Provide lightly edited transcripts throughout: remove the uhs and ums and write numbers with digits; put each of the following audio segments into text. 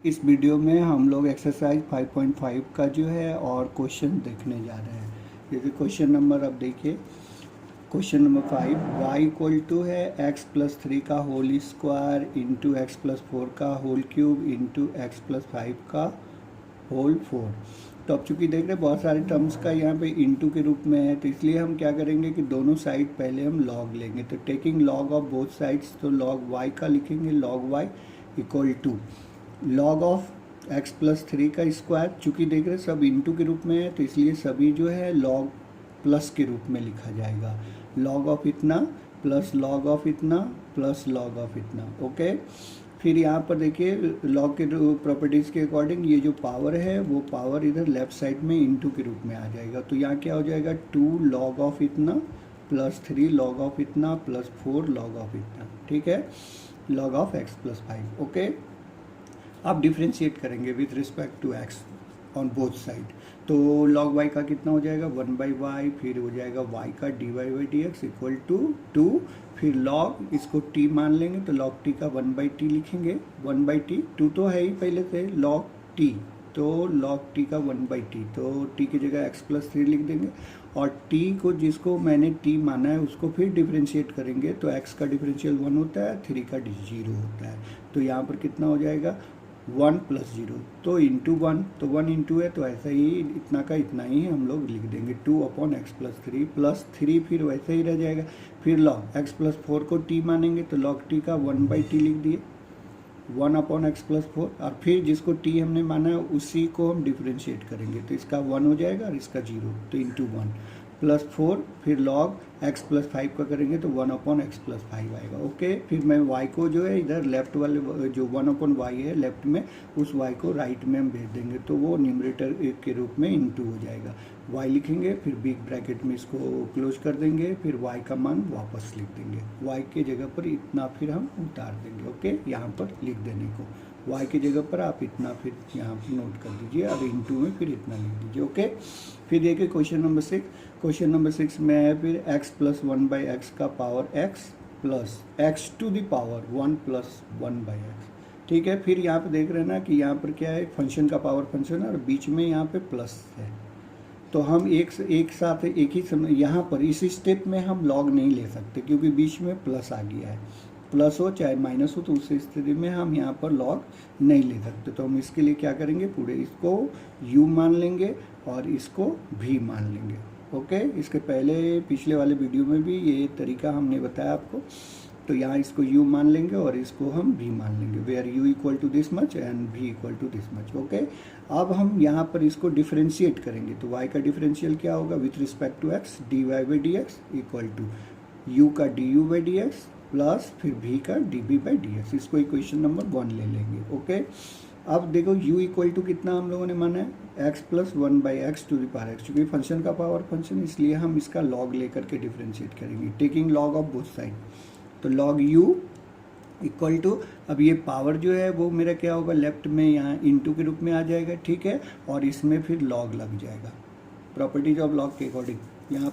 इस वीडियो में हम लोग एक्सरसाइज 5.5 का जो है और क्वेश्चन देखने जा रहे हैं। जैसे क्वेश्चन नंबर अब देखिए, question number 5, y equal to है x+3 का होल स्क्वायर इंटू x+4 का होल क्यूब इंटू x+5 का होल 4। तो अब चूंकि देख रहे हैं बहुत सारे टर्म्स का यहाँ पे इंटू के रूप में है, तो इसलिए हम क्या करेंगे कि दोनों साइड पहले हम लॉग लेंगे। तो taking log of both sides, तो लॉग y का लिखेंगे, log y equal to log of x+3 का स्क्वायर। चूँकि देख रहे सब इंटू के रूप में है, तो इसलिए सभी जो है लॉग प्लस के रूप में लिखा जाएगा। लॉग ऑफ इतना प्लस लॉग ऑफ इतना प्लस लॉग ऑफ इतना। ओके, फिर यहाँ पर देखिए लॉग के प्रॉपर्टीज़ के अकॉर्डिंग ये जो पावर है वो पावर इधर लेफ्ट साइड में इंटू के रूप में आ जाएगा। तो यहाँ क्या हो जाएगा, 2 लॉग ऑफ इतना प्लस 3 लॉग ऑफ इतना प्लस 4 लॉग ऑफ इतना। ठीक है, लॉग ऑफ x+5। ओके, आप डिफ्रेंशिएट करेंगे with respect to x on both side. तो log y का कितना हो जाएगा, 1/y, फिर हो जाएगा y का dy/dx इक्वल टू 2, फिर log इसको t मान लेंगे तो log t का 1/t लिखेंगे। 1/t 2 तो है ही पहले से, log t तो log t का 1/t, तो t की जगह x+3 लिख देंगे। और t को जिसको मैंने t माना है उसको फिर डिफ्रेंशिएट करेंगे, तो x का डिफरेंशियल 1 होता है, 3 का 0 होता है। तो यहाँ पर कितना हो जाएगा, 1 + 0, तो इंटू 1, तो 1 इंटू है, तो ऐसा ही इतना का इतना ही हम लोग लिख देंगे, 2/x+3 प्लस 3 फिर वैसे ही रह जाएगा। फिर log x+4 को t मानेंगे तो log t का 1/t लिख दिए, 1/x+4। और फिर जिसको t हमने माना है उसी को हम डिफ्रेंशिएट करेंगे, तो इसका 1 हो जाएगा और इसका 0, तो इंटू 1 प्लस 4, फिर log x+5 का करेंगे तो 1/x+5 आएगा। ओके, फिर मैं y को जो है इधर लेफ्ट वाले जो 1/y है लेफ्ट में, उस y को राइट में हम भेज देंगे, तो वो न्यूमरेटर के रूप में इंटू हो जाएगा। y लिखेंगे, फिर बिग ब्रैकेट में इसको क्लोज कर देंगे, फिर y का मान वापस लिख देंगे, y के जगह पर इतना फिर हम उतार देंगे। ओके, यहाँ पर लिख देने को y की जगह पर आप इतना फिर यहाँ पर नोट कर दीजिए और इंटू में फिर इतना लिख दीजिए। ओके, फिर देखिए क्वेश्चन नंबर 6। क्वेश्चन नंबर 6 में है फिर x+1/x का power x plus x⁴ 1 + 1/x। ठीक है, फिर यहाँ पे देख रहे हैं ना कि यहाँ पर क्या है, फंक्शन का पावर फंक्शन है और बीच में यहाँ पे प्लस है। तो हम एक साथ एक ही समय यहाँ पर इस स्टेप में हम लॉग नहीं ले सकते क्योंकि बीच में प्लस आ गया है। प्लस हो चाहे माइनस हो तो उस स्थिति में हम यहाँ पर लॉग नहीं ले सकते। तो हम इसके लिए क्या करेंगे, पूरे इसको u मान लेंगे और इसको v मान लेंगे। ओके, इसके पहले पिछले वाले वीडियो में भी ये तरीका हमने बताया आपको। तो यहाँ इसको u मान लेंगे और इसको हम v मान लेंगे, where u equal to this much and v equal to this much. Okay, अब हम यहाँ पर इसको डिफ्रेंशिएट करेंगे, तो y का डिफरेंशियल क्या होगा with respect to x, dy/dx equal to u का du/dx प्लस फिर v का db/dx। इसको इक्वेशन नंबर 1 ले लेंगे। ओके, अब देखो u इक्वल टू कितना हम लोगों ने माना है, x+1/x to the power x। चूँकि फंक्शन का पावर फंक्शन इसलिए हम इसका लॉग लेकर के डिफ्रेंशिएट करेंगे, taking log of both side. तो log u इक्वल टू, अब ये पावर जो है वो मेरा क्या होगा, लेफ्ट में यहाँ इंटू के रूप में आ जाएगा। ठीक है, और इसमें फिर लॉग लग जाएगा प्रॉपर्टीज ऑफ लॉग के अकॉर्डिंग। यहाँ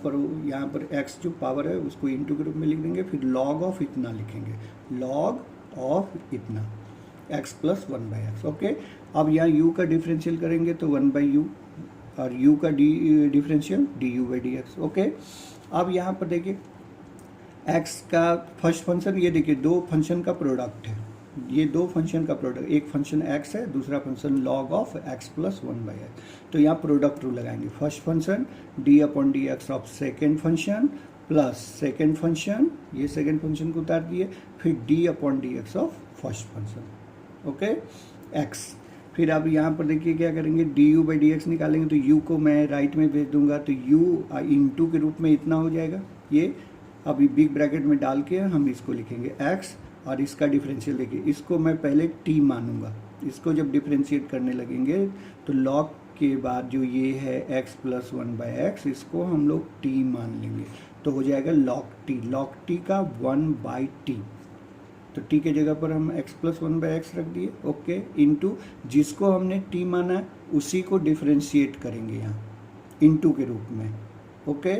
पर x जो पावर है उसको इंटू के रूप में लिख देंगे, फिर लॉग ऑफ इतना लिखेंगे, लॉग ऑफ इतना x+1/x। ओके, अब यहाँ u का डिफरेंशियल करेंगे तो 1/u और u का डिफरेंशियल du/dx। ओके, अब यहाँ पर देखिए x का फर्स्ट फंक्शन, ये देखिए दो फंक्शन का प्रोडक्ट है, ये दो फंक्शन का प्रोडक्ट, एक फंक्शन x है, दूसरा फंक्शन log ऑफ x+1/x। तो यहाँ प्रोडक्ट रूल लगाएंगे, first function d/dx of second function plus second function, ये सेकेंड फंक्शन को उतार दिए, फिर d/dx of first function. Okay, x। फिर अब यहाँ पर देखिए क्या करेंगे, du/dx निकालेंगे, तो u को मैं राइट में भेज दूंगा, तो u इंटू के रूप में इतना हो जाएगा। ये अभी बिग ब्रैकेट में डाल के हम इसको लिखेंगे x, और इसका डिफरेंशियल देखिए, इसको मैं पहले t मानूंगा। इसको जब डिफरेंशिएट करने लगेंगे तो log के बाद जो ये है x+1/x, इसको हम लोग t मान लेंगे, तो हो जाएगा log t का 1/t। तो t के जगह पर हम x+1/x रख दिए। ओके, इंटू जिसको हमने t माना है उसी को डिफरेंशिएट करेंगे यहाँ इंटू के रूप में। ओके,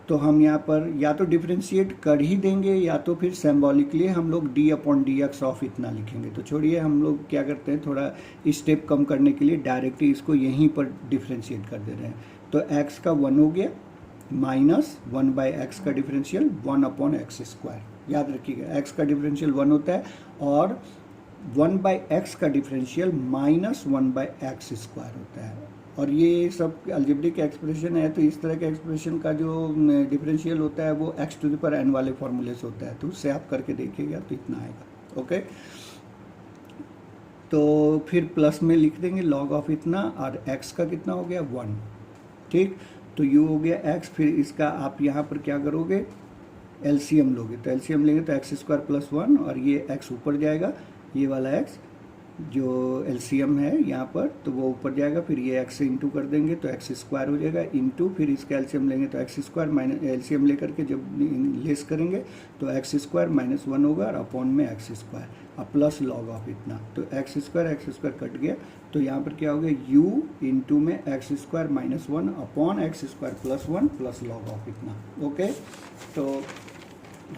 तो हम यहाँ पर या तो डिफ्रेंशिएट कर ही देंगे या तो फिर सिंबॉलिकली हम लोग D upon d x of इतना लिखेंगे। तो छोड़िए, हम लोग क्या करते हैं, थोड़ा स्टेप कम करने के लिए डायरेक्टली इसको यहीं पर डिफ्रेंशिएट कर दे रहे हैं। तो एक्स का 1 हो गया माइनस 1 बाई एक्स का डिफरेंशियल 1 अपॉन एक्स स्क्वायर। याद रखिएगा एक्स का डिफरेंशियल 1 होता है और 1 बाई एक्स का differential minus 1 by x square होता है। और ये सब अलजेब्रिक एक्सप्रेशन है, तो इस तरह के एक्सप्रेशन का जो डिफरेंशियल होता है वो x to the power n वाले फॉर्मूले से होता है। तो उससे आप करके देखिएगा तो इतना आएगा। ओके, तो फिर प्लस में लिख देंगे लॉग ऑफ इतना, और एक्स का कितना हो गया 1। ठीक, तो यू हो गया एक्स। फिर इसका आप यहाँ पर क्या करोगे, एलसीएम लोगे। तो एलसीएम लेंगे तो एक्स स्क्वायर प्लस 1 और ये एक्स ऊपर जाएगा, ये वाला एक्स जो एलसीएम है यहाँ पर तो वो ऊपर जाएगा। फिर ये एक्स से इंटू कर देंगे तो एक्स स्क्वायर हो जाएगा इंटू, फिर इसका एलसीएम लेंगे तो एक्स स्क्वायर माइनस एलसीएम लेकर के जब लेस करेंगे तो एक्स स्क्वायर माइनस 1 होगा और अपॉन में एक्स स्क्वायर और प्लस लॉग ऑफ इतना। तो एक्स स्क्वायर कट गया, तो यहाँ पर क्या हो गया यू इंटू में x square minus 1 upon x square plus 1 plus log of इतना। ओके, तो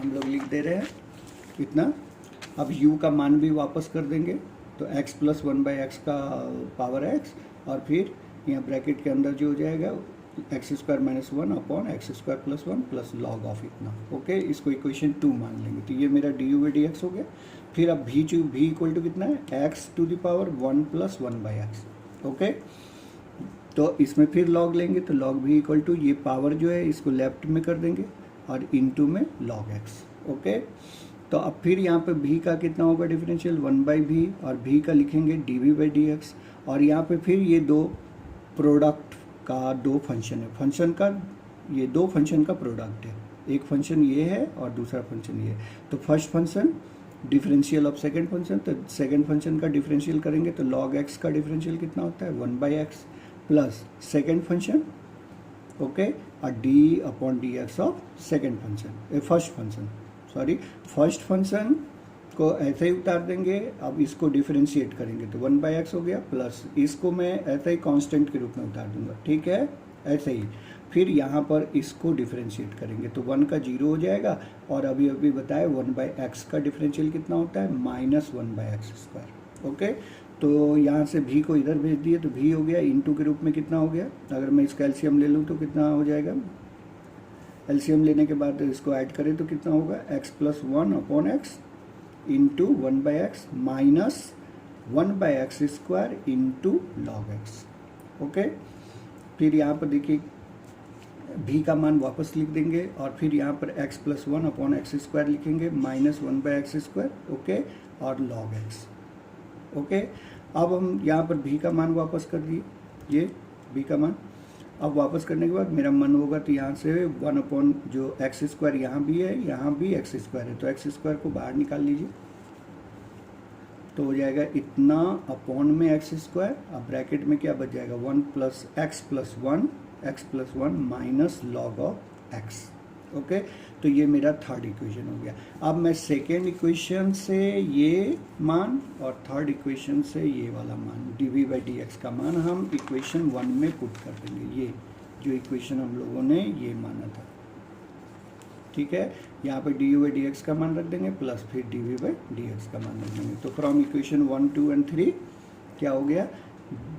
हम लोग लिख दे रहे हैं इतना। अब u का मान भी वापस कर देंगे, तो x प्लस 1 बाई एक्स का पावर x, और फिर यहाँ ब्रैकेट के अंदर जो हो जाएगा x square minus 1 upon x square plus 1 plus log of इतना। ओके, इसको इक्वेशन 2 मान लेंगे। तो ये मेरा d u by d x हो गया। फिर अब भी इक्वल टू कितना है, x to the power 1 plus 1 by x. Okay, तो इसमें फिर लॉग लेंगे, तो लॉग भी इक्वल टू ये पावर जो है इसको लेफ्ट में कर देंगे और इनटू में लॉग एक्स। ओके, तो अब फिर यहाँ पे भी का कितना होगा डिफरेंशियल 1 बाई भी, और भी का लिखेंगे d v by d x. और यहाँ पे फिर ये दो प्रोडक्ट का दो फंक्शन है, फंक्शन का ये दो फंक्शन का प्रोडक्ट है। एक फंक्शन ये है और दूसरा फंक्शन ये है। तो first function differential of second function, तो सेकंड फंक्शन का डिफरेंशियल करेंगे तो लॉग एक्स का डिफरेंशियल कितना होता है 1 by x plus second function. Okay, और d upon d x of second function, first function sorry first function को ऐसे ही उतार देंगे। अब इसको डिफरेंशिएट करेंगे तो 1 बाई एक्स हो गया, प्लस इसको मैं ऐसे ही कांस्टेंट के रूप में उतार दूंगा। ठीक है, ऐसे ही फिर यहाँ पर इसको डिफरेंशिएट करेंगे तो 1 का 0 हो जाएगा। और अभी अभी बताया 1 बाई एक्स का डिफरेंशियल कितना होता है minus 1 by x square. Okay, तो यहाँ से भी को इधर भेज दिए तो भी हो गया इंटू के रूप में कितना हो गया। अगर मैं इसका एलसीएम ले लूँ तो कितना हो जाएगा, एलसीएम लेने के बाद इसको ऐड करें तो कितना होगा x plus 1 upon x into 1 by x minus 1 by x square into log x. Okay, फिर यहाँ पर देखिए भी का मान वापस लिख देंगे और फिर यहाँ पर x plus 1 upon x square लिखेंगे minus 1 by x square. Okay, और लॉग एक्स। ओके, अब हम यहाँ पर भी का मान वापस कर दिए, ये भी का मान अब वापस करने के बाद मेरा मन होगा तो यहाँ से 1 अपॉन जो एक्स स्क्वायर यहाँ भी है यहाँ भी एक्स स्क्वायर है, तो एक्स स्क्वायर को बाहर निकाल लीजिए तो हो जाएगा इतना अपॉन में एक्स स्क्वायर। अब ब्रैकेट में क्या बच जाएगा 1 plus x plus 1 minus log of x. Okay, तो ये मेरा थर्ड इक्वेशन हो गया। अब मैं सेकेंड इक्वेशन से ये मान और थर्ड इक्वेशन से ये वाला मान d v by d x का मान हम इक्वेशन 1 में पुट कर देंगे। ये जो इक्वेशन हम लोगों ने ये माना था, ठीक है, यहाँ पे d u by d x का मान रख देंगे प्लस फिर d v by d x का मान रख देंगे। तो फ्रॉम इक्वेशन 1, 2 एंड 3 क्या हो गया,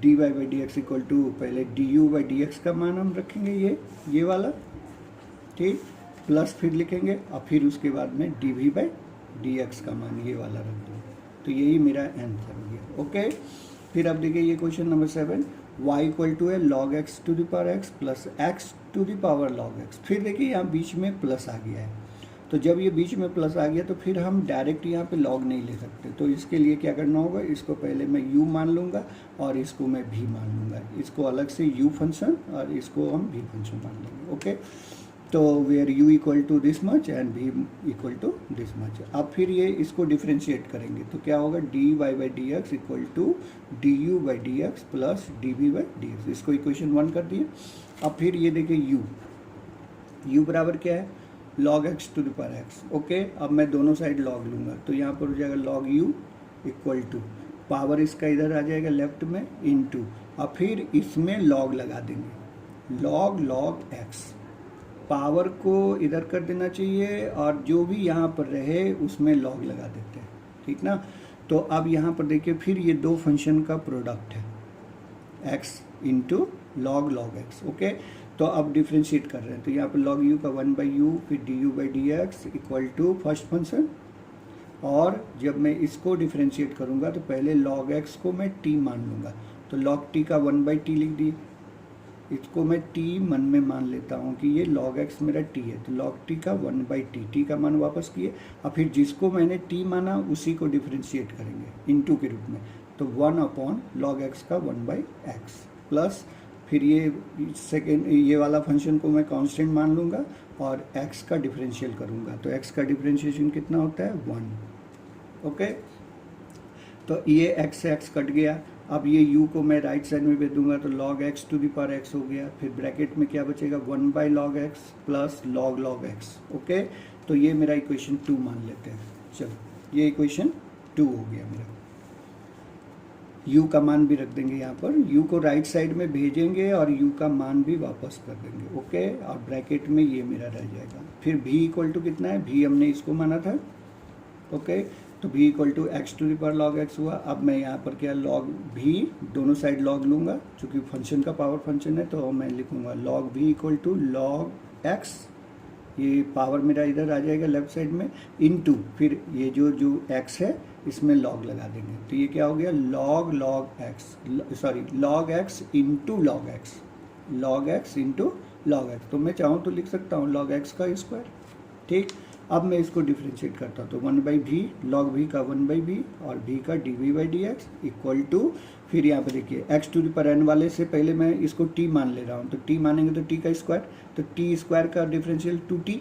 d y by d x equal to पहले d u by d x का मान हम रखेंगे ये वाला, ठीक, प्लस फिर लिखेंगे और फिर उसके बाद में d v by d x का मान ये वाला रख देंगे। तो यही मेरा आंसर हो गया। ओके, फिर अब देखिए ये question number 7, y equal to है log x to the power x plus x to the power log x. फिर देखिए यहाँ बीच में प्लस आ गया है, तो जब ये बीच में प्लस आ गया तो फिर हम डायरेक्ट यहाँ पे लॉग नहीं ले सकते। तो इसके लिए क्या करना होगा, इसको पहले मैं u मान लूँगा और इसको मैं v मान लूँगा। इसको अलग से u फंक्शन और इसको हम v फंक्शन मान लेंगे। ओके, तो where u equal to this much and v equal to this much. अब फिर ये इसको डिफ्रेंशिएट करेंगे तो क्या होगा, dy by d x equal to du by d x plus dv by d x. इसको इक्वेशन 1 कर दिए। अब फिर ये देखिए u बराबर क्या है, log x to the power x। Okay, अब मैं दोनों साइड log लूँगा तो यहाँ पर हो जाएगा log u equal to power इसका इधर आ जाएगा लेफ्ट में इनटू, अब फिर इसमें log लगा देंगे log x। पावर को इधर कर देना चाहिए और जो भी यहाँ पर रहे उसमें लॉग लगा देते हैं, ठीक ना। तो अब यहाँ पर देखिए फिर ये दो फंक्शन का प्रोडक्ट है x into log log x, okay. तो अब डिफ्रेंशिएट कर रहे हैं तो यहाँ पर लॉग यू का 1/u फिर du/dx equal to first function, और जब मैं इसको डिफ्रेंशिएट करूँगा तो पहले log x को मैं t मान लूँगा, तो log t का 1/t लिख दिए, इसको मैं t मन में मान लेता हूँ कि ये log x मेरा t है, तो log t का 1/t, t का मान वापस किए। अब फिर जिसको मैंने t माना उसी को डिफ्रेंशिएट करेंगे इनटू के रूप में, तो 1/log x का 1/x प्लस फिर ये सेकेंड ये वाला फंक्शन को मैं कांस्टेंट मान लूँगा और x का डिफरेंशियल करूँगा, तो x का डिफरेंशिएशन कितना होता है 1, ओके। तो ये x से x कट गया, अब ये u को मैं राइट साइड में भेज दूंगा तो log x to the power x हो गया, फिर ब्रैकेट में क्या बचेगा 1/log x plus log x, okay. तो ये मेरा इक्वेशन 2 मान लेते हैं, चलो ये इक्वेशन 2 हो गया मेरा। u का मान भी रख देंगे यहाँ पर, u को राइट साइड में भेजेंगे और u का मान भी वापस कर देंगे, ओके। और ब्रैकेट में ये मेरा रह जाएगा, फिर v इक्वल टू कितना है, v हमने इसको माना था, ओके। तो v equal to x to the power log x हुआ। अब मैं यहाँ पर क्या log v दोनों साइड log लूँगा, चूँकि फंक्शन का पावर फंक्शन है तो मैं लिखूँगा log v equal to log x, ये पावर मेरा इधर आ जाएगा लेफ्ट साइड में, इनटू फिर ये जो x है इसमें log लगा देंगे, तो ये क्या हो गया log x into log x into log x, तो मैं चाहूँ तो लिख सकता हूँ log x का स्क्वायर, ठीक। अब मैं इसको डिफ्रेंशिएट करता हूँ तो 1/v log v का 1/v और v का dv/dx इक्वल टू, फिर यहाँ पे देखिए x to the power n वाले से पहले मैं इसको t मान ले रहा हूँ, तो t मानेंगे तो t का स्क्वायर, तो t स्क्वायर का डिफरेंशियल 2t,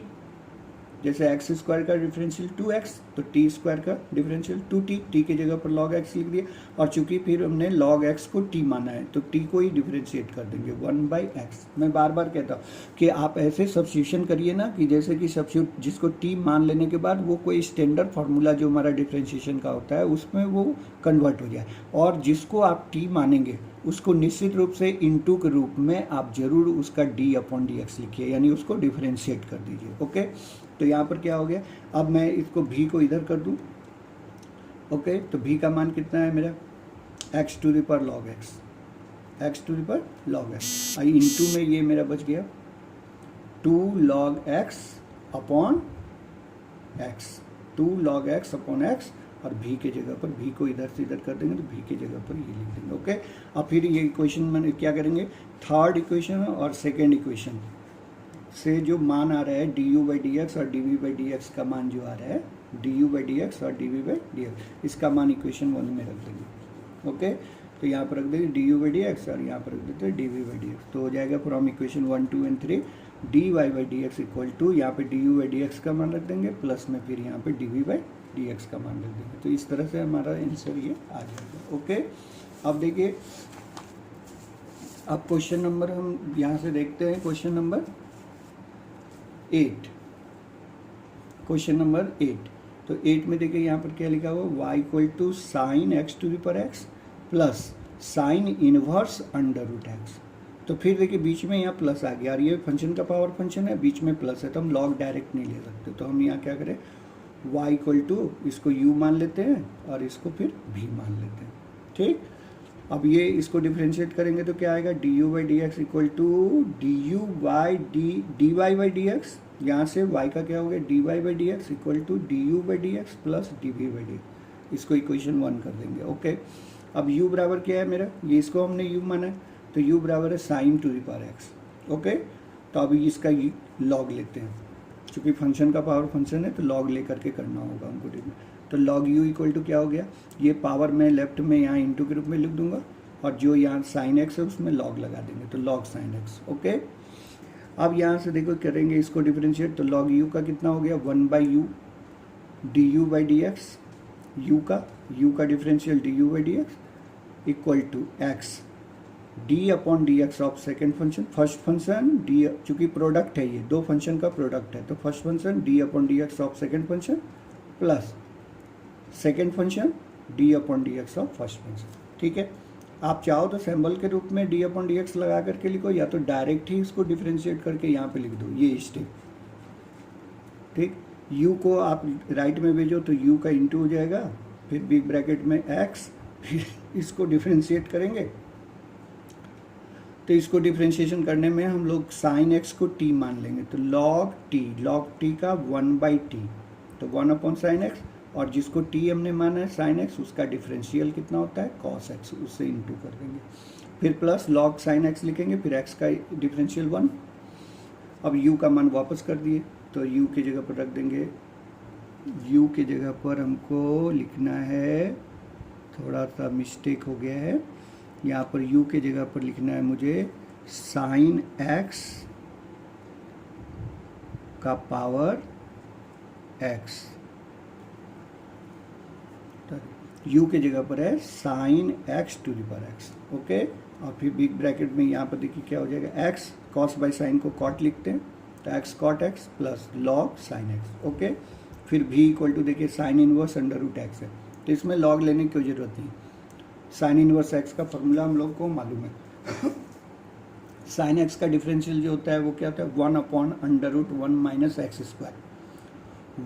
जैसे x स्क्वायर का डिफरेंशियल 2x, तो t स्क्वायर का डिफरेंशियल 2t, t की जगह पर log x लिख दिया, और चूंकि फिर हमने log x को t माना है तो t को ही डिफरेंशिएट कर देंगे 1/x। मैं बार बार कहता हूँ कि आप ऐसे सब्स्टिट्यूशन करिए ना कि जैसे कि सब्स्टिट्यूट जिसको t मान लेने के बाद वो कोई स्टैंडर्ड फार्मूला जो हमारा डिफरेंशिएशन का होता है उसमें वो कन्वर्ट हो जाए, और जिसको आप t मानेंगे उसको निश्चित रूप से इनटू के रूप में आप जरूर उसका d/dx लिखिए, यानी उसको डिफरेंशिएट कर दीजिए, ओके। तो यहाँ पर क्या हो गया, अब मैं इसको v को इधर कर दूँ, ओके। तो v का मान कितना है मेरा x to the power log x, आई इनटू में ये मेरा बच गया 2 log x अपॉन x, और v के जगह पर v को इधर से इधर कर देंगे तो v की जगह पर ये लिख देंगे, ओके। अब फिर ये इक्वेशन में क्या करेंगे, थर्ड इक्वेशन और सेकेंड इक्वेशन से जो मान आ रहा है du/dx और dv/dx का मान जो आ रहा है du/dx और dv/dx, इसका मान इक्वेशन 1 में रख देंगे, ओके। तो यहाँ पर रख देंगे du/dx और यहाँ पर रख देते हैं dv/dx, तो हो जाएगा from equation 1, 2 and 3 dy/dx equal to, यहाँ पे du/dx का मान रख देंगे प्लस में फिर यहाँ पे dv/dx का मान रख देंगे, तो इस तरह से हमारा आंसर ये आ जाएगा, ओके। अब देखिए, अब क्वेश्चन नंबर हम यहाँ से देखते हैं, क्वेश्चन नंबर 8, क्वेश्चन नंबर 8। तो 8 में देखिए यहाँ पर क्या लिखा हुआ, y equal to sine x to the power x plus sine inverse under root x. तो फिर देखिए बीच में यहाँ प्लस आ गया, और ये फंक्शन का पावर फंक्शन है, बीच में प्लस है तो हम लॉग डायरेक्ट नहीं ले सकते, तो हम यहाँ क्या करें, y इक्वल टू इसको u मान लेते हैं और इसको फिर v मान लेते हैं, ठीक। अब ये इसको डिफरेंशिएट करेंगे तो क्या आएगा, du/dx इक्वल टू dy/dx, यहाँ से y का क्या हो गया dy/dx equal to du/dx plus dv/dx, इसको इक्वेशन 1 कर देंगे, ओके। अब u बराबर क्या है मेरा, ये इसको हमने u माना है तो u बराबर है sign to the power x, okay. तो अभी इसका लॉग लेते हैं, चूँकि फंक्शन का पावर फंक्शन है तो लॉग ले करके करना होगा हमको, ठीक है। तो log u इक्वल टू क्या हो गया, ये पावर मैं लेफ्ट में यहाँ इंटू के रूप में लिख दूंगा, और जो यहाँ साइन एक्स है उसमें log लगा देंगे, तो log साइन एक्स, ओके। अब यहाँ से देखो करेंगे इसको डिफरेंशिएट, तो log u का कितना हो गया 1/u du/dx, u का differential du/dx equal to x d/dx of second function, first function d, चूँकि प्रोडक्ट है, ये दो फंक्शन का प्रोडक्ट है, तो first function d/dx of second function plus second function d/dx of first function, ठीक है। आप चाहो तो सिंबल के रूप में डी अपॉन डी एक्स लगा करके लिखो, या तो डायरेक्ट ही इसको डिफ्रेंशिएट करके यहाँ पे लिख दो, ये स्टेप। ठीक, u को आप राइट में भेजो तो u का इंटू हो जाएगा, फिर बिग ब्रैकेट में x, फिर इसको डिफ्रेंशिएट करेंगे। तो इसको डिफ्रेंशिएशन करने में हम लोग साइन x को t मान लेंगे, तो log t का 1/t, तो 1 अपॉन साइन x, और जिसको t हमने माना है साइन x, उसका डिफरेंशियल कितना होता है cos x, उससे इंटू कर देंगे, फिर प्लस log साइन x लिखेंगे, फिर x का डिफरेंशियल 1। अब u का मान वापस कर दिए, तो u की जगह पर रख देंगे, u की जगह पर हमको लिखना है, थोड़ा सा मिस्टेक हो गया है, यहाँ पर u के जगह पर लिखना है मुझे साइन x का पावर x, u के जगह पर है sine x to the power x। Okay, और फिर बिग ब्रैकेट में यहाँ पर देखिए क्या हो जाएगा, x cos बाई साइन को cot लिखते हैं, तो x cot x plus log sine x। Okay, फिर v इक्वल टू देखिए sine inverse under root x है, तो इसमें log लेने की कोई जरूरत नहीं, साइन इनवर्स x का फॉर्मूला हम लोग को मालूम है। साइन x का डिफरेंशियल जो होता है वो क्या होता है, 1 upon under root 1 minus x square,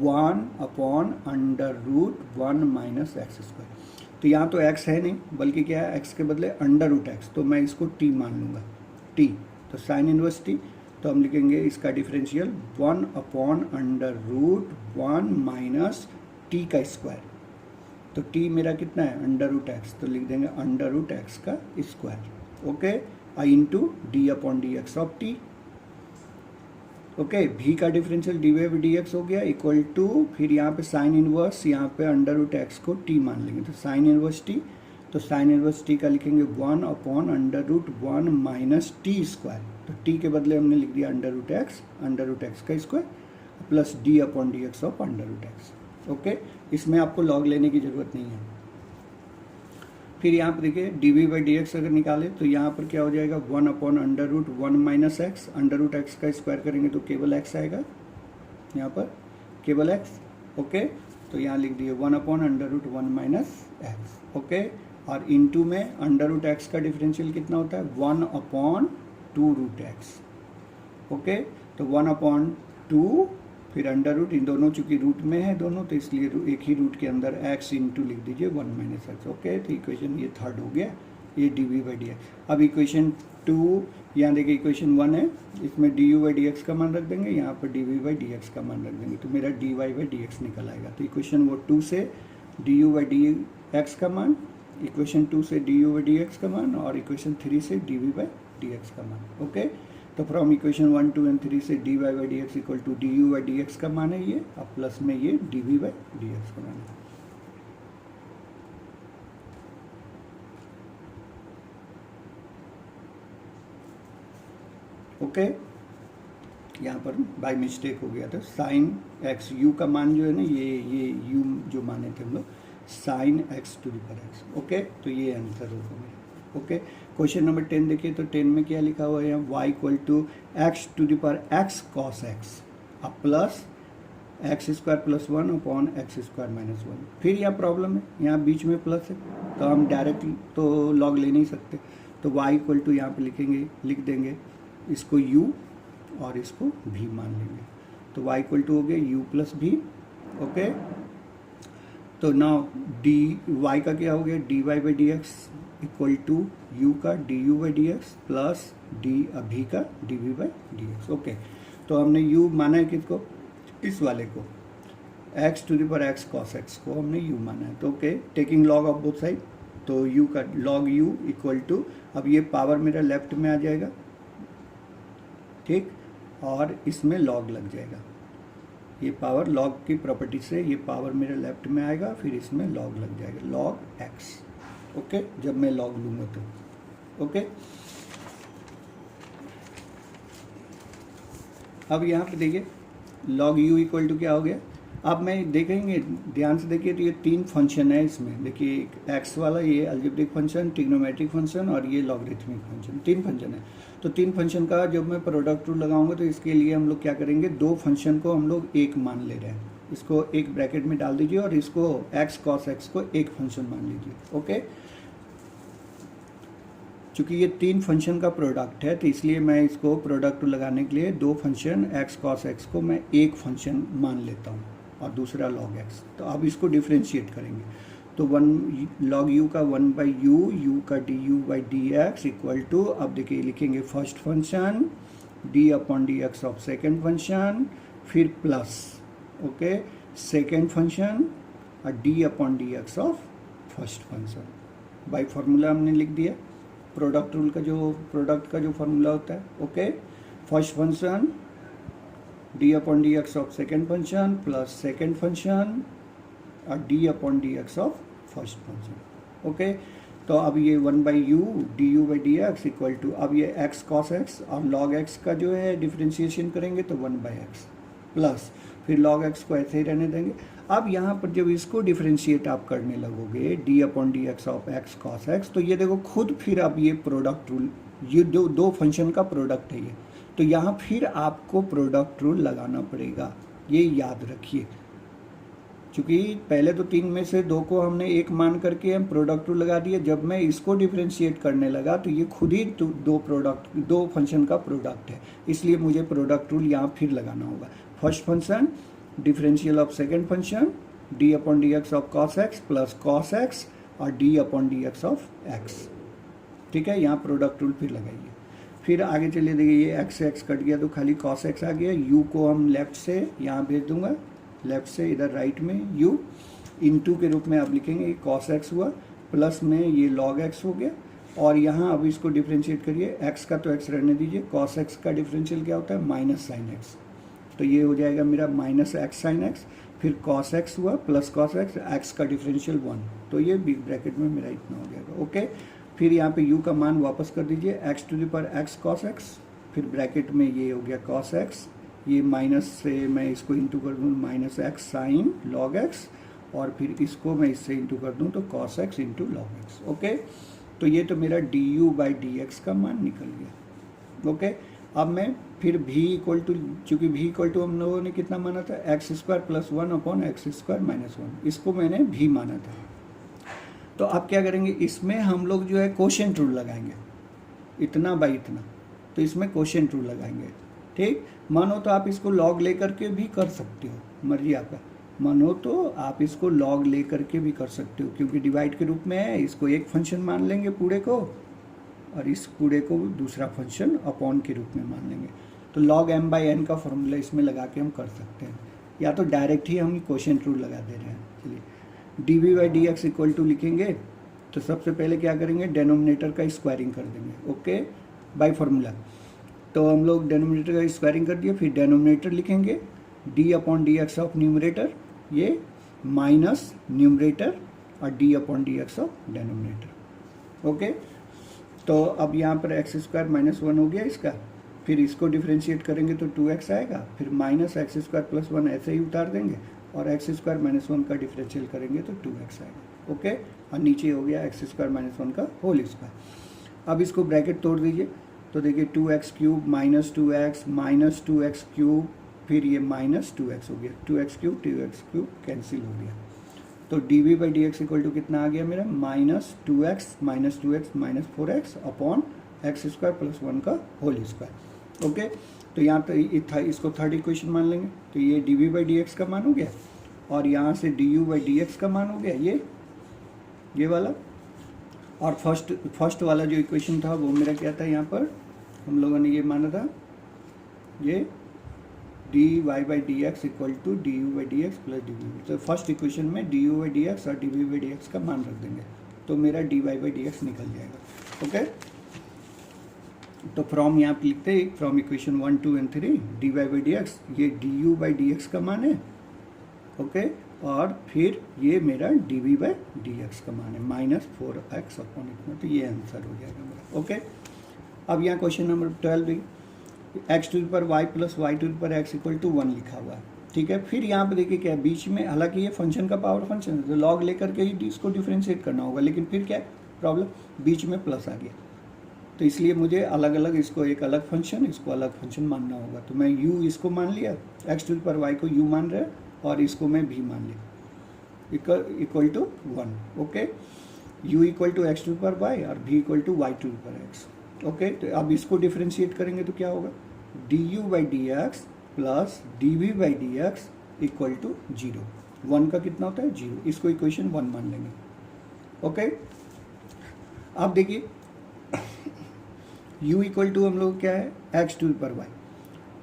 1 upon under root 1 minus x square. तो यहाँ तो x है नहीं, बल्कि क्या है, x के बदले अंडर रूट x, तो मैं इसको t मान लूँगा, t, तो साइन इनवर्स t, तो हम लिखेंगे इसका differential 1 upon under root 1 minus t का स्क्वायर, तो t मेरा कितना है अंडर रूट x, तो लिख देंगे अंडर रूट x का स्क्वायर। ओके, आई into d upon d x of t। Okay, v का differential d y by d x हो गया इक्वल टू, फिर यहाँ पे साइन इनवर्स, यहाँ पे अंडर रूट x को t मान लेंगे, तो साइन इनवर्स t, तो साइन इनवर्स t का लिखेंगे 1 upon under root 1 minus t square, तो t के बदले हमने लिख दिया अंडर रूट x का square plus d upon d x of under root x। Okay, इसमें आपको लॉग लेने की ज़रूरत नहीं है। फिर यहाँ पर देखिए d v by d x अगर निकाले तो यहाँ पर क्या हो जाएगा, 1 upon under root 1 minus x, under root x का स्क्वायर करेंगे तो केवल x आएगा, यहाँ पर केवल x। ओके, तो यहाँ लिख दिए 1 upon under root 1 minus x. Okay, और इनटू में अंडर रूट एक्स का डिफरेंशियल कितना होता है, 1 अपॉन 2 रूट एक्स। ओके, तो 1 अपॉन 2, फिर अंडर रूट, इन दोनों चूंकि रूट में है दोनों, तो इसलिए एक ही रूट के अंदर x इंटू लिख दीजिए 1 माइनस एक्स। ओके, तो इक्वेशन ये थर्ड हो गया, ये d v by d x. अब इक्वेशन 2, यहाँ देखिए इक्वेशन 1 है, इसमें d u by d x का मान रख देंगे, यहाँ पर d v by d x का मान रख देंगे, तो मेरा d y by d x निकल आएगा। तो इक्वेशन वो 2 से d u by d x का मान, इक्वेशन 2 से d u by d x का मान, और इक्वेशन 3 से d v by d x का मान। ओके, तो फ्रॉम इक्वेशन 1, 2 एंड 3 से d y by d x equal to d u by d x का मान है ये, अब प्लस में ये d v by d x का मान है। ओके, यहाँ पर बाय मिस्टेक हो गया था, साइन एक्स यू का मान जो है ना, ये यू जो माने थे हम लोग, sine x to the power x. Okay, तो ये आंसर होगा मेरा। ओके, क्वेश्चन नंबर 10 देखिए, तो 10 में क्या लिखा हुआ है यहाँ, y equal to x to the power x cos x, अब plus x square plus 1 upon x square minus 1। फिर यहाँ प्रॉब्लम है, यहाँ बीच में प्लस है, तो हम डायरेक्ट तो लॉग ले नहीं सकते, तो y इक्वल टू यहाँ पे लिख देंगे इसको u और इसको v मान लेंगे, तो y इक्वल टू हो गया u प्लस v। ओके, तो नाउ डी y का क्या हो गया, d y by d x equal to u का d u by d x plus v का d v by d x. Okay, तो हमने u माना है किसको, इस वाले को, x to the power x cos x को हमने u माना है, तो okay, taking log of both side, तो u का लॉग u इक्वल टू, अब ये पावर मेरा लेफ्ट में आ जाएगा, ठीक, और इसमें लॉग लग जाएगा, ये पावर लॉग की प्रॉपर्टी से ये पावर मेरे लेफ्ट में आएगा, फिर इसमें लॉग लग जाएगा, लॉग x। ओके, जब मैं लॉग लूँगा तो। ओके, अब यहाँ पे देखिए लॉग u इक्वल टू क्या हो गया, अब मैं देखेंगे ध्यान से देखिए, तो ये 3 फंक्शन है इसमें, देखिए x वाला ये अलजेब्रिक फंक्शन, ट्रिग्नोमेट्रिक फंक्शन और ये लॉगरिथमिक फंक्शन, 3 फंक्शन है। तो 3 फंक्शन का जब मैं प्रोडक्ट रूल लगाऊंगा तो इसके लिए हम लोग क्या करेंगे, 2 फंक्शन को हम लोग एक मान ले रहे हैं, इसको एक ब्रैकेट में डाल दीजिए और इसको x cos x को एक फंक्शन मान लीजिए। ओके, चूँकि ये 3 फंक्शन का प्रोडक्ट है तो इसलिए मैं इसको प्रोडक्ट लगाने के लिए 2 फंक्शन x cos x को मैं एक फंक्शन मान लेता हूँ और दूसरा log x। तो अब इसको डिफ्रेंशिएट करेंगे तो 1 log u का 1 बाई u का du by dx equal to, अब देखिए लिखेंगे first function d upon dx of second function, फिर प्लस ओके सेकेंड फंक्शन और d upon dx of first function. By formula हमने लिख दिया प्रोडक्ट रूल का, जो प्रोडक्ट का जो फार्मूला होता है। Okay first function d upon dx of second function plus second function और d upon dx of first function. Okay तो अब ये 1 by u d u by d x equal to, अब ये x cos x और log x का जो है डिफ्रेंशिएशन करेंगे तो 1 बाई एक्स प्लस फिर log x को ऐसे ही रहने देंगे। अब यहाँ पर जब इसको डिफ्रेंशिएट आप करने लगोगे d upon d x of x cos x, तो ये देखो खुद फिर अब ये प्रोडक्ट रूल, ये दो फंक्शन का प्रोडक्ट है ये, तो यहाँ फिर आपको प्रोडक्ट रूल लगाना पड़ेगा, ये याद रखिए। क्योंकि पहले तो 3 में से 2 को हमने एक मान करके हम प्रोडक्ट रूल लगा दिया, जब मैं इसको डिफ्रेंशिएट करने लगा तो ये खुद ही दो फंक्शन का प्रोडक्ट है, इसलिए मुझे प्रोडक्ट रूल यहाँ फिर लगाना होगा। First function differential of second function d upon d x of cos x plus cos x और d upon d x of x। ठीक है, यहाँ प्रोडक्ट रूल फिर लगाइए। फिर आगे चलिए, देखिए ये x कट गया तो खाली cos x आ गया, u को हम लेफ्ट से यहाँ भेज दूंगा, लेफ्ट से इधर राइट में u इनटू के रूप में आप लिखेंगे, cos x हुआ प्लस में ये log x हो गया, और यहाँ अब इसको डिफ्रेंशिएट करिए, x का तो x रहने दीजिए, cos x का डिफरेंशियल क्या होता है माइनस साइन x, तो ये हो जाएगा मेरा माइनस एक्स साइन एक्स, फिर cos x हुआ प्लस cos x, x का डिफरेंशियल 1, तो ये बिग ब्रैकेट में मेरा इतना हो जाएगा। ओके फिर यहाँ पे u का मान वापस कर दीजिए, x to the power x cos x, फिर ब्रैकेट में ये हो गया cos x, ये माइनस से मैं इसको इंटू कर दूँ minus x sine log x, और फिर इसको मैं इससे इंटू कर दूँ तो cos x into log x। Okay तो ये तो मेरा du बाई डी एक्स का मान निकल गया। ओके अब मैं फिर v इक्वल टू, चूँकि v इक्वल टू हम लोगों ने कितना माना था, x square plus 1 upon x square minus 1, इसको मैंने v माना था। तो अब क्या करेंगे, इसमें हम लोग जो है कोशेंट रूल लगाएंगे, इतना बाई इतना, तो इसमें कोशेंट रूल लगाएंगे। ठीक, मानो तो आप इसको लॉग लेकर के भी कर सकते हो, मर्जी आपका, मानो तो आप इसको लॉग लेकर के भी कर सकते हो, क्योंकि डिवाइड के रूप में है, इसको एक फंक्शन मान लेंगे पूरे को, और इस पूरे को दूसरा फंक्शन अपॉन के रूप में मान लेंगे। तो log m बाई n का फॉर्मूला इसमें लगा के हम कर सकते हैं, या तो डायरेक्ट ही हम कोशेंट रूल लगा दे रहे हैं। चलिए d by d x equal to लिखेंगे, तो सबसे पहले क्या करेंगे, डेनोमिनेटर का स्क्वायरिंग कर देंगे। ओके बाई फार्मूला, तो हम लोग डेनोमिनेटर का स्क्वायरिंग कर दिए, फिर डेनोमिनेटर लिखेंगे d upon d x of numerator, ये माइनस न्यूमरेटर और d upon d x of denominator. Okay तो अब यहाँ पर एक्स स्क्वायर माइनस 1 हो गया इसका, फिर इसको डिफ्रेंशिएट करेंगे तो 2x आएगा, फिर माइनस एक्स स्क्वायर प्लस 1 ऐसे ही उतार देंगे, और एक्स स्क्वायर माइनस 1 का डिफ्रेंशियल करेंगे तो 2x आएगा। ओके और नीचे हो गया एक्स स्क्वायर माइनस 1 का होल स्क्वायर। अब इसको ब्रैकेट तोड़ दीजिए, तो देखिए 2x cube minus 2x cube, फिर ये माइनस 2x हो गया, 2x क्यूब कैंसिल हो गया, तो d v by d x equal to कितना आ गया मेरा, minus 2x minus 4x upon x square plus 1 का होल स्क्वायर। ओके तो यहाँ पे इसको थर्ड इक्वेशन मान लेंगे, तो ये d v by d x का मान हो गया, और यहाँ से d u by d x का मान हो गया ये वाला, और फर्स्ट वाला जो इक्वेशन था वो मेरा क्या था, यहाँ पर हम लोगों ने ये माना था, ये d y by d x equal to d u by d x plus d v, तो फर्स्ट इक्वेशन में d u by d x और d v by d x का मान रख देंगे, तो मेरा d y by d x निकल जाएगा। ओके तो फ्रॉम यहाँ पे लिखते हैं, from equation 1, 2 and 3 d y by d x, ये d u by d x का मान है। ओके और फिर ये मेरा d v by d x का मान है माइनस 4x अपॉन इतना, तो ये आंसर हो जाएगा मेरा। ओके अब यहाँ क्वेश्चन नंबर 12 एक्स टू पर वाई प्लस वाई टू पर एक्स इक्वल टू 1 लिखा हुआ है। ठीक है, फिर यहाँ पे देखिए क्या है, बीच में, हालांकि ये फंक्शन का पावर फंक्शन है तो लॉग लेकर के ही इसको डिफ्रेंशिएट करना होगा, लेकिन फिर क्या प्रॉब्लम, बीच में प्लस आ गया, तो इसलिए मुझे अलग अलग इसको एक अलग फंक्शन, इसको अलग फंक्शन मानना होगा। तो मैं u इसको मान लिया, एक्स टू पर वाई को u मान रहा है, और इसको मैं v मान लिया, equal to 1। Okay u equal to x to the power y और v equal to y to the power x. Okay, तो अब इसको डिफ्रेंशिएट करेंगे तो क्या होगा, du by d x plus d v by d x equal to zero. One का कितना होता है, जीरो। इसको इक्वेशन 1 मान लेंगे। ओके, अब देखिए u इक्वल टू हम लोग क्या है, x to the power y,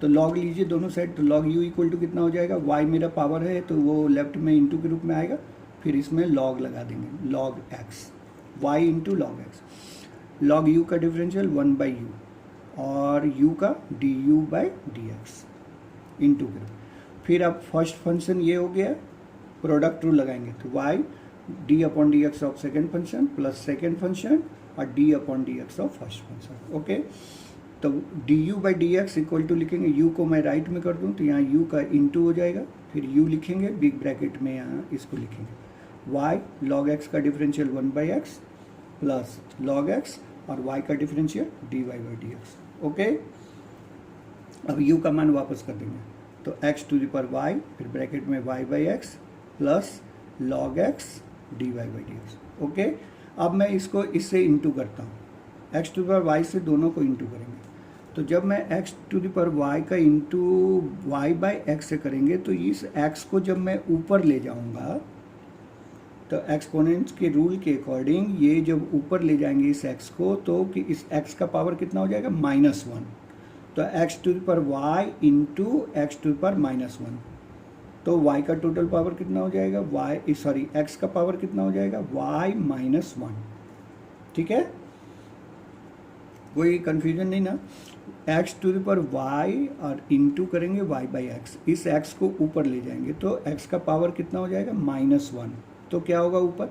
तो लॉग लीजिए दोनों साइड, तो लॉग u इक्वल टू कितना हो जाएगा, y मेरा पावर है तो वो लेफ्ट में इंटू के रूप में आएगा, फिर इसमें लॉग लगा देंगे, log x, y into log x। Log u का डिफरेंशियल 1 बाई यू और u का du by d x into के रूप। फिर अब फर्स्ट फंक्शन ये हो गया, प्रोडक्ट रूल लगाएंगे तो y d upon d x of second function plus second function और d upon d x of first function. Okay, तो d u by d x equal to लिखेंगे, u को मैं राइट में कर दूं तो यहाँ u का इंटू हो जाएगा, फिर u लिखेंगे बिग ब्रैकेट में, यहाँ इसको लिखेंगे y log x का differential 1 by x plus log x और y का differential dy by d x. Okay, अब u का मान वापस कर देंगे तो x to the power y, फिर ब्रैकेट में y by x plus log x dy by d x. Okay, अब मैं इसको इससे इंटू करता हूँ, x to the power y से दोनों को इंटू करेंगे, तो जब मैं x to the power y का इंटू y बाई एक्स से करेंगे तो इस x को जब मैं ऊपर ले जाऊंगा तो एक्सपोनेंट्स के रूल के अकॉर्डिंग ये जब ऊपर ले जाएंगे इस x को, तो कि इस x का पावर कितना हो जाएगा, -1, तो x to the power y into x to the power -1, तो y का टोटल पावर कितना हो जाएगा, x का पावर कितना हो जाएगा, y -1। ठीक है, कोई कंफ्यूजन नहीं ना, x to the power y और इंटू करेंगे y बाई एक्स, इस x को ऊपर ले जाएंगे तो x का पावर कितना हो जाएगा, -1, तो क्या होगा ऊपर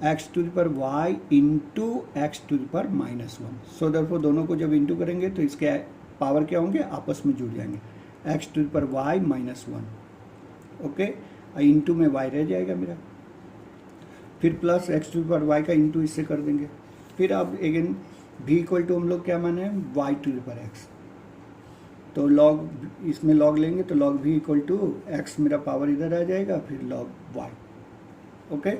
x to the power y into x to the power -1। So therefore दोनों को जब इंटू करेंगे तो इसके पावर क्या होंगे, आपस में जुड़ जाएंगे, x to the power y -1। Okay, into में y रह जाएगा मेरा, फिर plus x to the power y का इंटू इससे कर देंगे। फिर अब अगेन v इक्वल टू हम लोग क्या माने हैं, y to the power x, तो लॉग इसमें लॉग लेंगे तो log v equal to x मेरा पावर इधर आ जाएगा, फिर लॉग y। ओके,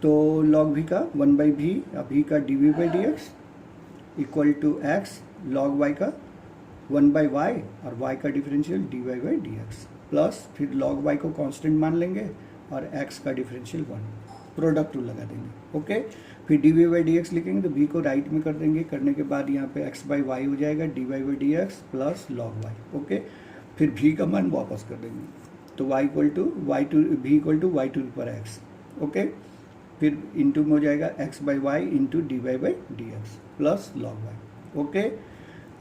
तो लॉग v का 1 बाई v, v का d v by d x equal to x log y का 1 बाई y और y का differential d y by d x, plus फिर लॉग y को कांस्टेंट मान लेंगे और x का डिफरेंशियल 1, प्रोडक्ट रूल लगा देंगे। ओके, फिर d v by d x लिखेंगे तो v को राइट में कर देंगे, करने के बाद यहाँ पे x बाई वाई हो जाएगा, d y by d x plus log y। Okay, फिर v का मान वापस कर देंगे तो v equal to y to the power x। Okay, फिर इंटू में हो जाएगा x by y into d y by d x plus log y। Okay,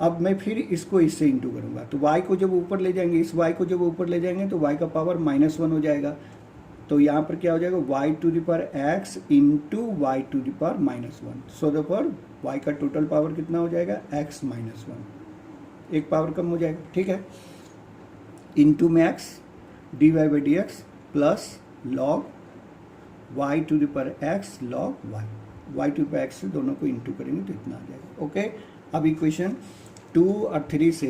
अब मैं फिर इसको इससे इंटू करूँगा तो y को जब ऊपर ले जाएंगे, इस y को जब ऊपर ले जाएंगे तो y का पावर -1 हो जाएगा, तो यहाँ पर क्या हो जाएगा, y to the power x into y to the power -1। So therefore y का टोटल पावर कितना हो जाएगा, x -1, एक पावर कम हो जाएगा। ठीक है, इंटू में x d y by d x plus log y to the power x log y to the power x से दोनों को इंटू करेंगे तो इतना आ जाएगा। ओके, अब इक्वेशन 2 और 3 से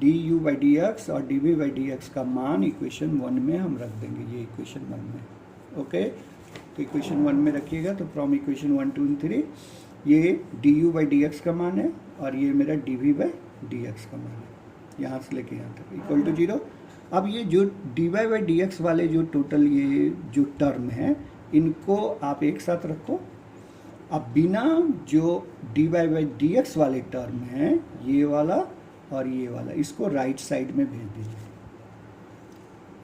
d u by d x और d v by d x का मान इक्वेशन 1 में हम रख देंगे, ये इक्वेशन 1 में। ओके, तो इक्वेशन 1 में रखिएगा तो फ्रॉम इक्वेशन 1 2 3 ये d u by d x का मान है और ये मेरा d v by d x का मान है, यहाँ से लेके यहाँ तक इक्वल टू 0। अब ये जो d y by d x वाले जो टोटल ये जो टर्म है इनको आप एक साथ रखो, अब बिना जो d y by d x वाले टर्म हैं ये वाला और ये वाला, इसको राइट साइड में भेज दीजिए,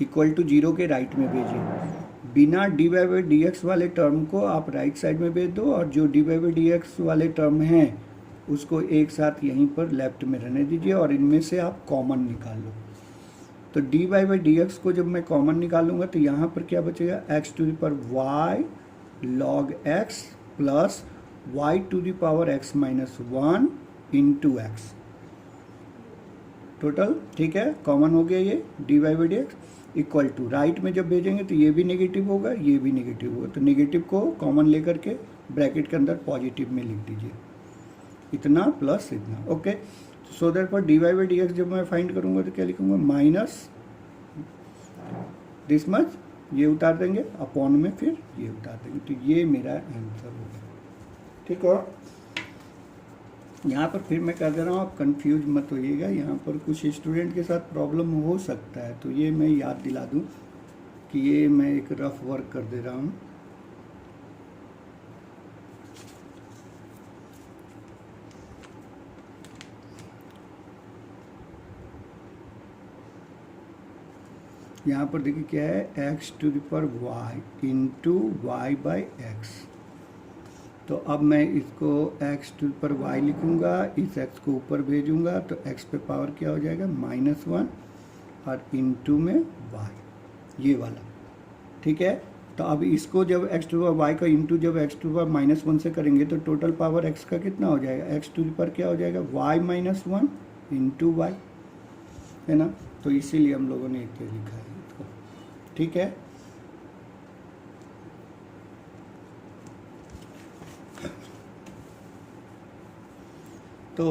इक्वल टू 0 के राइट में भेजिए। बिना d y by d x वाले टर्म को आप राइट साइड में भेज दो और जो d y by d x वाले टर्म हैं उसको एक साथ यहीं पर लेफ्ट में रहने दीजिए और इनमें से आप कॉमन निकाल लो। तो d y by d x को जब मैं कॉमन निकालूंगा तो यहाँ पर क्या बचेगा, x to the power y log x plus y to the power x -1 into x total. ठीक है, कॉमन हो गया ये d y by d x equal to, right में जब भेजेंगे तो ये भी नेगेटिव होगा ये भी नेगेटिव होगा, तो नेगेटिव को कॉमन लेकर के ब्रैकेट के अंदर पॉजिटिव में लिख दीजिए, इतना प्लस इतना। Okay, so therefore d y by d x जब मैं फाइंड करूँगा तो क्या लिखूँगा, माइनस दिस मच, ये उतार देंगे अपॉन में फिर ये उतार देंगे, तो ये मेरा आंसर होगा। ठीक है। यहाँ पर फिर मैं कह दे रहा हूँ, आप कंफ्यूज मत होइएगा, यहाँ पर कुछ स्टूडेंट के साथ प्रॉब्लम हो सकता है, तो ये मैं याद दिला दूँ कि ये मैं एक रफ वर्क कर दे रहा हूँ। यहाँ पर देखिए क्या है, x to the power y into y by x. तो अब मैं इसको x टू पर y लिखूंगा, इस x को ऊपर भेजूंगा तो x पे पावर क्या हो जाएगा -1 और इंटू में y, ये वाला। ठीक है, तो अब इसको जब x टू पर y का इंटू जब x टू पर -1 से करेंगे तो टोटल पावर x का कितना हो जाएगा, x टू पर क्या हो जाएगा y -1 इंटू वाई, है ना। तो इसीलिए हम लोगों ने एक लिखा है इसको। ठीक है, तो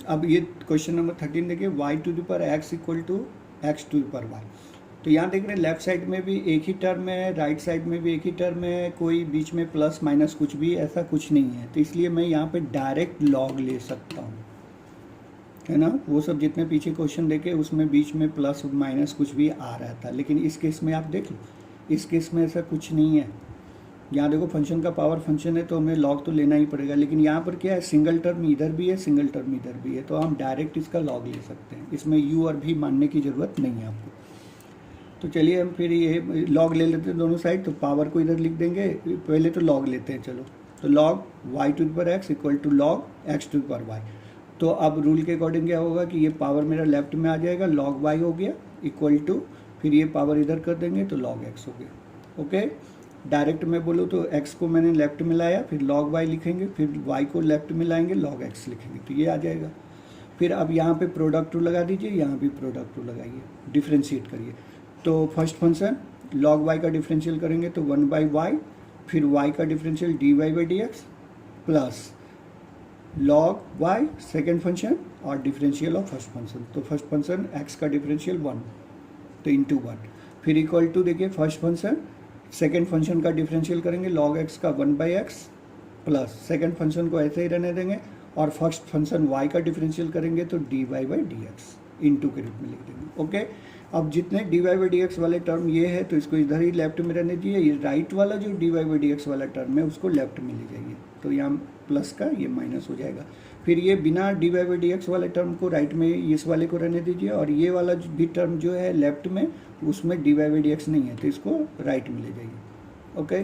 अब ये क्वेश्चन नंबर 13 देखिए, y to the power x equal to x to the power y। तो यहाँ देख रहे हैं लेफ्ट साइड में भी एक ही टर्म है, राइट साइड में भी एक ही टर्म है, कोई बीच में प्लस माइनस कुछ भी ऐसा कुछ नहीं है। तो इसलिए मैं यहाँ पे डायरेक्ट लॉग ले सकता हूँ, है ना। वो सब जितने पीछे क्वेश्चन देखे उसमें बीच में प्लस माइनस कुछ भी आ रहा था, लेकिन इस केस में आप देख लो, इस केस में ऐसा कुछ नहीं है। यहाँ देखो फंक्शन का पावर फंक्शन है तो हमें लॉग तो लेना ही पड़ेगा, लेकिन यहाँ पर क्या है, सिंगल टर्म इधर भी है, सिंगल टर्म इधर भी है, तो हम डायरेक्ट इसका लॉग ले सकते हैं। इसमें यू और भी मानने की ज़रूरत नहीं है आपको। तो चलिए हम फिर ये लॉग ले लेते हैं दोनों साइड। तो पावर को इधर लिख देंगे, पहले तो लॉग लेते हैं। चलो, तो log y to the power x equal to log x to the power y. तो अब रूल के अकॉर्डिंग क्या होगा कि ये पावर मेरा लेफ्ट में आ जाएगा, लॉग वाई हो गया इक्वल टू, फिर ये पावर इधर कर देंगे तो लॉग एक्स हो गया। ओके, डायरेक्ट में बोलूँ तो x को मैंने लेफ्ट में लाया, फिर log y लिखेंगे, फिर y को लेफ्ट में लाएंगे, log x लिखेंगे, तो ये आ जाएगा। फिर अब यहाँ पे प्रोडक्ट रूल लगा दीजिए, यहाँ भी प्रोडक्ट रूल लगाइए, डिफ्रेंशिएट करिए। तो फर्स्ट फंक्शन log y का डिफरेंशियल करेंगे तो 1/y, फिर y का differential dy/dx plus log y second function और डिफरेंशियल ऑफ फर्स्ट फंक्शन। तो फर्स्ट फंक्शन x का डिफरेंशियल 1 तो इंटू 1, फिर इक्वल टू देखिए फर्स्ट फंक्शन सेकेंड फंक्शन का डिफरेंशियल करेंगे log x का 1/x प्लस सेकेंड फंक्शन को ऐसे ही रहने देंगे और फर्स्ट फंक्शन y का डिफरेंशियल करेंगे तो dy/dx इंटू के रूप में लिख देंगे। ओके, अब जितने dy/dx वाले टर्म ये है तो इसको इधर ही लेफ्ट में रहने दीजिए, ये राइट वाला जो dy/dx वाला टर्म है उसको लेफ्ट में ले जाइए, तो यहाँ प्लस का ये माइनस हो जाएगा। फिर ये बिना dy/dx वाले टर्म को राइट में इस वाले को रहने दीजिए, और ये वाला भी टर्म जो है लेफ्ट में उसमें dy/dx नहीं है तो इसको राइट में ले जाइए। ओके,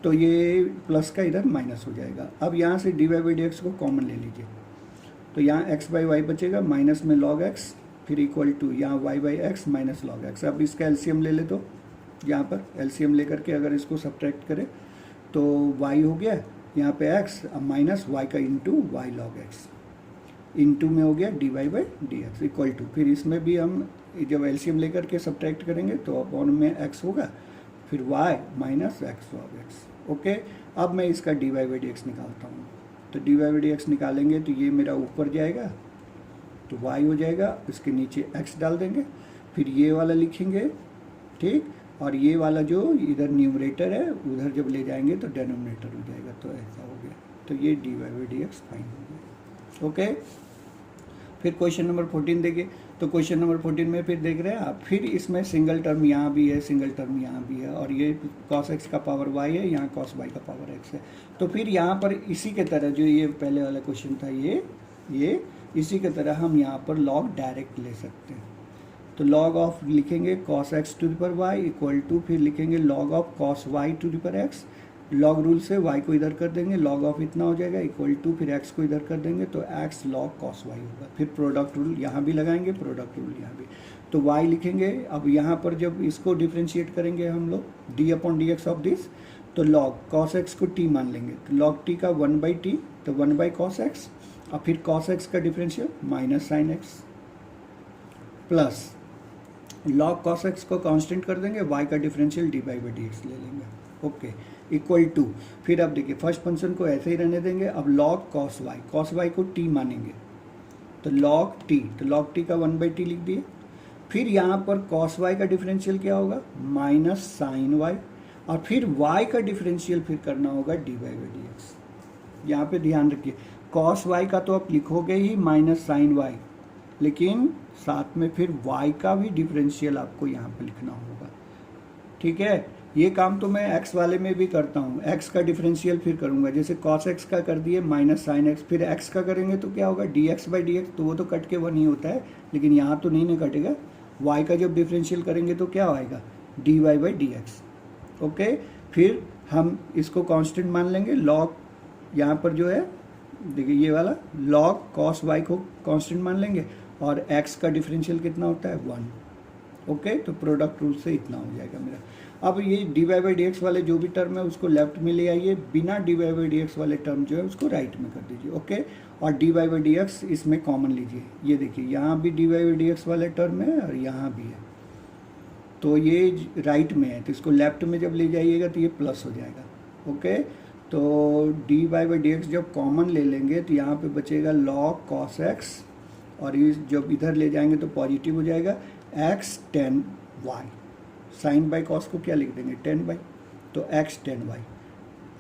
तो ये प्लस का इधर माइनस हो जाएगा। अब यहाँ से dy/dx को कॉमन ले लीजिए, तो यहाँ x/y बचेगा, माइनस में log x, फिर इक्वल टू यहाँ y/x माइनस log x। अब इसका एलसीएम ले ले, तो यहाँ पर एलसीएम लेकर के अगर इसको सब्ट्रैक्ट करें तो y हो गया यहाँ पे x, अब माइनस y का into y log x, into में हो गया dy/dx इक्वल टू, फिर इसमें भी हम जब एलसीएम लेकर के सब्ट्रैक्ट करेंगे तो अपॉन में x होगा, फिर y minus x log x। Okay, अब मैं इसका dy/dx निकालता हूँ, तो dy/dx निकालेंगे तो ये मेरा ऊपर जाएगा तो y हो जाएगा, इसके नीचे x डाल देंगे, फिर ये वाला लिखेंगे, ठीक, और ये वाला जो इधर न्यूमरेटर है उधर जब ले जाएंगे तो डेनोमिनेटर हो जाएगा, तो ऐसा हो गया। तो ये dy/dx फाइन हो गया। ओके, फिर क्वेश्चन नंबर 14 देखिए। तो क्वेश्चन नंबर 14 में फिर देख रहे हैं आप, फिर इसमें सिंगल टर्म यहाँ भी है, सिंगल टर्म यहाँ भी है, और ये cos x का पावर y है, यहाँ cos y का पावर x है। तो फिर यहाँ पर इसी के तरह जो ये पहले वाला क्वेश्चन था, ये इसी के तरह हम यहाँ पर लॉग डायरेक्ट ले सकते हैं। तो लॉग ऑफ लिखेंगे cos x to the power y equal to, फिर लिखेंगे log of cos y to the power x, log rule से y को इधर कर देंगे, लॉग ऑफ इतना हो जाएगा इक्वल टू, फिर x को इधर कर देंगे तो x log cos y होगा। फिर प्रोडक्ट रूल यहाँ भी लगाएंगे, प्रोडक्ट रूल यहाँ भी, तो y लिखेंगे। अब यहाँ पर जब इसको डिफ्रेंशिएट करेंगे हम लोग d/dx ऑफ दिस, तो log cos x को t मान लेंगे, तो log t का 1/t, तो 1/cos x, और फिर cos x का differential minus sine x plus log cos x को कांस्टेंट कर देंगे, y का डिफरेंशियल dy/dx ले लेंगे। ओके, इक्वल टू, फिर अब देखिए फर्स्ट फंक्शन को ऐसे ही रहने देंगे, अब log cos y को t मानेंगे, तो log t, तो log t का 1/t लिख दिए। फिर यहाँ पर cos y का डिफरेंशियल क्या होगा, माइनस साइन y, और फिर y का डिफरेंशियल फिर करना होगा dy/dx। यहाँ पे ध्यान रखिए, कॉस वाई का तो आप लिखोगे ही माइनस साइन वाई, लेकिन साथ में फिर y का भी डिफरेंशियल आपको यहाँ पे लिखना होगा। ठीक है, ये काम तो मैं x वाले में भी करता हूँ, x का डिफरेंशियल फिर करूँगा, जैसे cos x का कर दिए माइनस साइन x, फिर x का करेंगे तो क्या होगा dx बाई डी एक्स, तो वो तो कट के 1 ही होता है, लेकिन यहाँ तो नहीं कटेगा। y का जब डिफरेंशियल करेंगे तो क्या आएगा dy by d x. Okay, फिर हम इसको कांस्टेंट मान लेंगे, log यहाँ पर जो है देखिए ये वाला log cos y को कांस्टेंट मान लेंगे, और x का डिफरेंशियल कितना होता है 1। ओके, तो प्रोडक्ट रूल से इतना हो जाएगा मेरा। अब ये d y by d x वाले जो भी टर्म है उसको लेफ्ट में ले आइए, बिना d y by d x वाले टर्म जो है उसको राइट में कर दीजिए। ओके, और d y by d x इसमें कॉमन लीजिए, ये देखिए यहाँ भी d y by d x वाले टर्म है और यहाँ भी है, तो ये राइट में है, तो इसको लेफ्ट में जब ले जाइएगा तो ये प्लस हो जाएगा। ओके, तो d y by d x जब कॉमन ले लेंगे तो यहाँ पे बचेगा लॉग कॉस एक्स, और ये जब इधर ले जाएंगे तो पॉजिटिव हो जाएगा x tan y, sine by cos को क्या लिख देंगे 10 बाई, तो एक्स 10 वाई,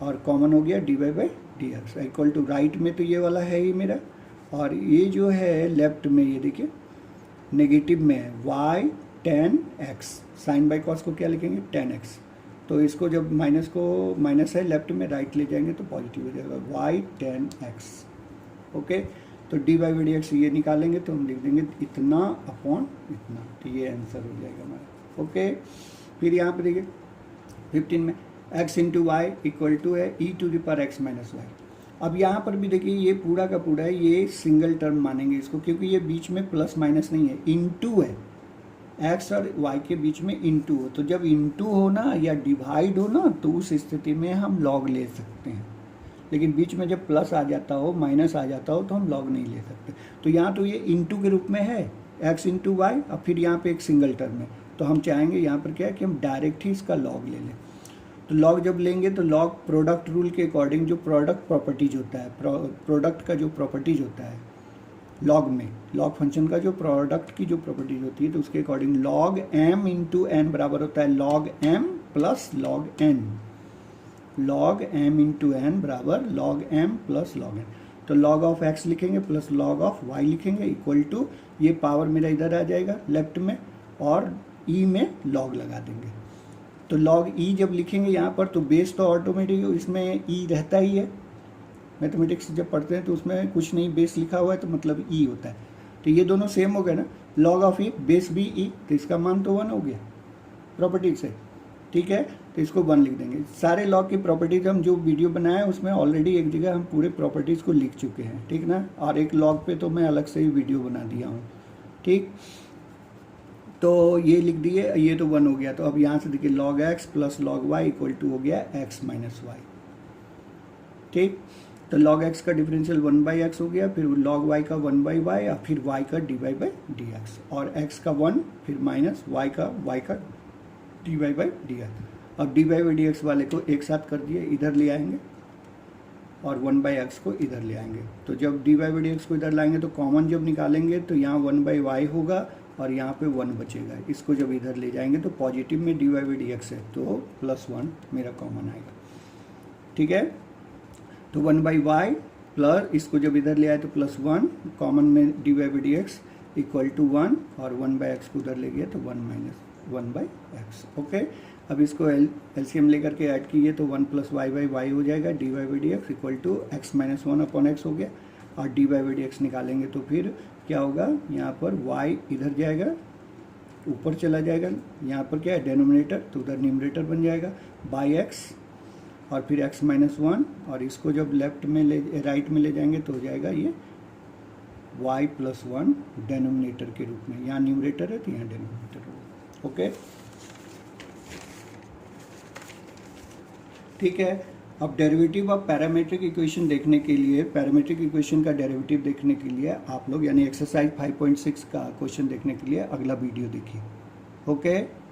और कॉमन हो गया d y by d x equal to right में तो ये वाला है ही मेरा, और ये जो है लेफ्ट में ये देखिए नेगेटिव में है Y 10x, sign by cos को क्या लिखेंगे 10x, तो इसको जब माइनस को माइनस है लेफ्ट में, राइट ले जाएंगे तो पॉजिटिव हो जाएगा वाई 10x। ओके, तो d y by d x ये निकालेंगे तो हम लिख देंगे इतना अपॉन इतना, तो ये आंसर हो जाएगा हमारा। ओके, फिर यहाँ पे देखिए 15 में x into y equal to है e to the power x minus y. अब यहाँ पर भी देखिए ये पूरा का पूरा है, ये सिंगल टर्म मानेंगे इसको, क्योंकि ये बीच में प्लस माइनस नहीं है, इनटू है, x और y के बीच में इनटू हो, तो जब इनटू हो ना या डिवाइड हो ना तो उस स्थिति में हम लॉग ले सकते हैं, लेकिन बीच में जब प्लस आ जाता हो माइनस आ जाता हो तो हम लॉग नहीं ले सकते। तो यहाँ तो ये इनटू के रूप में है x इंटू वाई, अब फिर यहाँ पे एक सिंगल टर्म है, तो हम चाहेंगे यहाँ पर क्या है कि हम डायरेक्ट ही इसका लॉग ले लें। तो लॉग जब लेंगे तो लॉग प्रोडक्ट रूल के अकॉर्डिंग जो प्रोडक्ट प्रॉपर्टीज होता है, प्रोडक्ट का जो प्रॉपर्टीज होता है लॉग में, लॉग फंक्शन का जो प्रोडक्ट की जो प्रॉपर्टीज होती है तो उसके according log m into n बराबर होता है log m plus log n, log m into n बराबर log m plus log n, तो लॉग ऑफ x लिखेंगे प्लस लॉग ऑफ y लिखेंगे इक्वल टू, ये पावर मेरा इधर आ जाएगा लेफ्ट में, और e में लॉग लगा देंगे। तो लॉग e जब लिखेंगे यहाँ पर तो बेस तो ऑटोमेटिक इसमें e रहता ही है, मैथमेटिक्स जब पढ़ते हैं तो उसमें कुछ नहीं बेस लिखा हुआ है तो मतलब e होता है, तो ये दोनों सेम हो गए ना, लॉग ऑफ e बेस भी e, तो इसका मान तो 1 हो गया प्रॉपर्टीज से। ठीक है, तो इसको 1 लिख देंगे। सारे लॉग की प्रॉपर्टीज हम जो वीडियो बनाए उसमें ऑलरेडी एक जगह हम पूरे प्रॉपर्टीज को लिख चुके हैं, ठीक ना, और एक लॉग पे तो मैं अलग से ही वीडियो बना दिया हूँ। ठीक, तो ये लिख दिए, ये तो 1 हो गया, तो अब यहाँ से देखिए log x plus log y equal to हो गया एक्स माइनस वाई। ठीक, तो लॉग एक्स का डिफरेंशियल 1 बाई एक्स हो गया, फिर लॉग वाई का 1 बाई वाई, और फिर वाई का d y by d x, और एक्स का 1 फिर माइनस वाई का d y by d x. अब d y by d x वाले को एक साथ कर दिए, इधर ले आएंगे, और 1 बाई एक्स को इधर ले आएंगे, तो जब d y by d x को इधर लाएंगे तो कॉमन जब निकालेंगे तो यहाँ 1 बाई वाई होगा और यहाँ पे 1 बचेगा, इसको जब इधर ले जाएंगे तो पॉजिटिव में d y by d x है तो +1 मेरा कॉमन आएगा। ठीक है, तो 1 बाई वाई प्लस इसको जब इधर ले आए तो +1 कॉमन में d y by d x equal to 1, और 1 बाई एक्स को उधर ले गया तो 1 माइनस 1 बाई एक्स। ओके, अब इसको एलसीएम लेकर के ऐड कीजिए तो 1 प्लस वाई बाई वाई हो जाएगा, d y by d x equal to x minus 1 upon x हो गया, और d y by d x निकालेंगे तो फिर क्या होगा, यहाँ पर y इधर जाएगा ऊपर चला जाएगा, यहाँ पर क्या है डेनोमिनेटर, तो उधर न्यूमरेटर बन जाएगा बाई एक्स, और फिर x माइनस 1, और इसको जब लेफ्ट में राइट में ले जाएंगे तो हो जाएगा ये y प्लस 1 डेनोमिनेटर के रूप में, यहाँ न्यूमरेटर है तो यहाँ डेनोमिनेटर होगा। ओके, ठीक है। अब डेरिवेटिव ऑफ पैरामीट्रिक इक्वेशन देखने के लिए, पैरामीट्रिक इक्वेशन का डेरिवेटिव देखने के लिए आप लोग यानी एक्सरसाइज 5.6 का क्वेश्चन देखने के लिए अगला वीडियो देखिए। ओके।